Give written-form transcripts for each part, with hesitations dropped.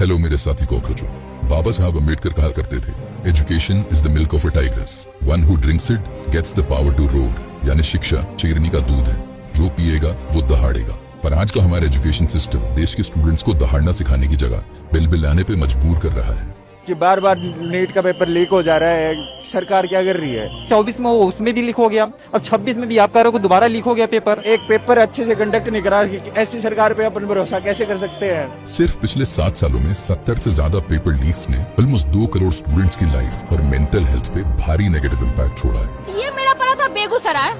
Hello मेरे साथी कॉकरोचों। बाबा साहब अम्बेडकर कहा करते थे, education is the milk of a tigress, one who drinks it gets the power to roar. यानी शिक्षा शेरनी का दूध है, जो पिएगा वो दहाड़ेगा। पर आज का हमारा एजुकेशन सिस्टम देश के स्टूडेंट्स को दहाड़ना सिखाने की जगह बिल बिलाने पे मजबूर कर रहा है कि बार बार नीट का पेपर लीक हो जा रहा है। सरकार क्या कर रही है? 24 में वो उसमें भी लीक हो गया, अब 26 में भी आप कह रहे हो कि दोबारा लीक हो गया पेपर। एक पेपर अच्छे से कंडक्ट नहीं करा, ऐसी सरकार पे अपन भरोसा कैसे कर सकते हैं? सिर्फ पिछले 7 सालों में 70 से ज्यादा पेपर लीक्स ने ऑलमोस्ट 2 करोड़ स्टूडेंट्स की लाइफ और मेंटल हेल्थ पे भारी नेगेटिव इम्पैक्ट छोड़ा है। ये मेरा पड़ा था बेगूसराय,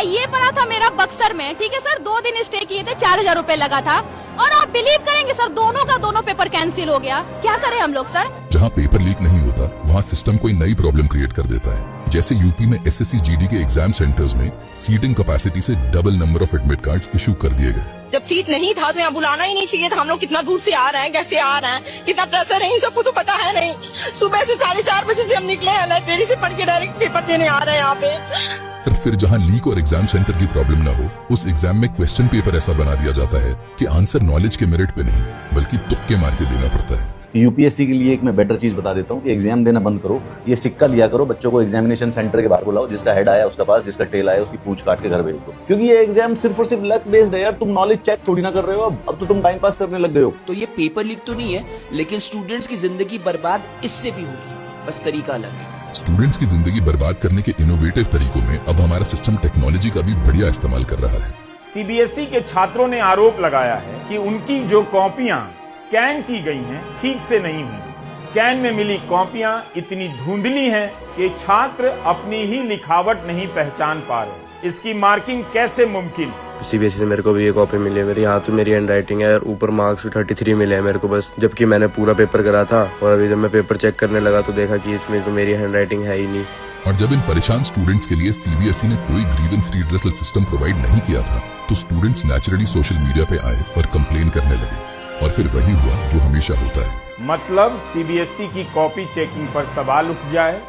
ये पड़ा था मेरा बक्सर में। ठीक है सर, 2 दिन स्टे किए थे, 4000 रुपए लगा था। और आप बिलीव करेंगे सर, दोनों का दोनों पेपर कैंसिल हो गया। क्या करें हम लोग सर? जहाँ पेपर लीक नहीं होता वहाँ सिस्टम कोई नई प्रॉब्लम क्रिएट कर देता है। जैसे यूपी में एसएससी जीडी के एग्जाम सेंटर्स में सीटिंग कैपेसिटी से double number of admit cards issue कर दिए गए। जब सीट नहीं था तो यहाँ बुलाना ही नहीं चाहिए था। हम लोग कितना दूर से आ रहे हैं, कैसे आ रहे हैं, कितना प्रेशर है, इन सबको तो पता है नहीं। सुबह से 4:30 बजे से हम निकले हैं, लाइब्रेरी से पढ़ के डायरेक्ट पेपर देने आ रहे हैं यहाँ पे। फिर जहां लीक और एग्जाम सेंटर की प्रॉब्लम ना हो, उस एग्जाम में क्वेश्चन पेपर ऐसा बना दिया जाता है कि आंसर नॉलेज के मेरिट पे नहीं बल्कि तुक्के मार के देना पड़ता है। यूपीएससी के लिए एक मैं बेटर चीज बता देता हूँ कि एग्जाम देना बंद करो, ये सिक्का लिया करो, बच्चों को एग्जामिनेशन सेंटर के बाहर बुलाओ, जिसका हेड आया उसका पास, जिसका टेल आया उसकी पूंछ काट के घर भेज दो। क्योंकि ये एग्जाम सिर्फ और सिर्फ लक बेस्ड है यार, तुम नॉलेज चेक थोड़ी ना कर रहे हो। अब तो तुम टाइम पास करने लग गए हो। तो ये पेपर लीक तो नहीं है, लेकिन स्टूडेंट्स की जिंदगी बर्बाद इससे भी होगी, बस तरीका अलग है। स्टूडेंट्स की जिंदगी बर्बाद करने के इनोवेटिव तरीकों में अब हमारा सिस्टम टेक्नोलॉजी का भी बढ़िया इस्तेमाल कर रहा है। सीबीएसई के छात्रों ने आरोप लगाया है कि उनकी जो कॉपियां स्कैन की गई हैं ठीक से नहीं हुई। स्कैन में मिली कॉपियां इतनी धुंधली हैं कि छात्र अपनी ही लिखावट नहीं पहचान पा रहे। इसकी मार्किंग कैसे मुमकिन? सीबीएसई से मेरे को भी ये कॉपी मिली है, मेरे हाथ में मेरी हैंड राइटिंग है और ऊपर मार्क्स 33 मिले हैं मेरे को बस, जबकि मैंने पूरा पेपर करा था। और अभी जब मैं पेपर चेक करने लगा तो देखा कि इसमें तो मेरी हैंड राइटिंग है ही नहीं। और जब इन परेशान स्टूडेंट्स के लिए सीबीएसई ने कोई ग्रीवेंस रिड्रेसल सिस्टम प्रोवाइड नहीं किया था, तो स्टूडेंट्स नेचुरली सोशल मीडिया पे आए और कंप्लेन करने लगे। और फिर वही हुआ जो हमेशा होता है। मतलब सीबीएसई की कॉपी चेकिंग पर सवाल उठ जाए,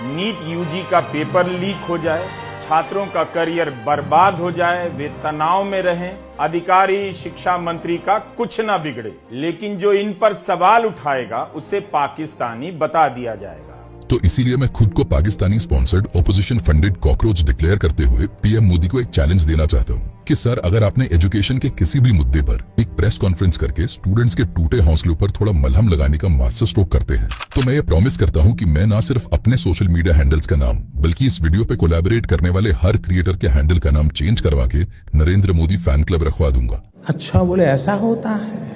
नीट यूजी का पेपर लीक हो जाए, छात्रों का करियर बर्बाद हो जाए, वे तनाव में रहें, अधिकारी शिक्षा मंत्री का कुछ ना बिगड़े, लेकिन जो इन पर सवाल उठाएगा उसे पाकिस्तानी बता दिया जाएगा। तो इसीलिए मैं खुद को Pakistani sponsored opposition funded cockroach declare करते हुए पीएम मोदी को एक चैलेंज देना चाहता हूँ कि सर, अगर आपने एजुकेशन के किसी भी मुद्दे पर एक प्रेस कॉन्फ्रेंस करके स्टूडेंट्स के टूटे हौसलों पर थोड़ा मलहम लगाने का मास्टर स्ट्रोक करते हैं, तो मैं ये प्रॉमिस करता हूँ कि मैं ना सिर्फ अपने सोशल मीडिया हैंडल्स का नाम बल्कि इस वीडियो पे कोलैबोरेट करने वाले हर क्रिएटर के हैंडल का नाम चेंज करवा के नरेंद्र मोदी फैन क्लब रखवा दूंगा। अच्छा, बोले ऐसा होता है।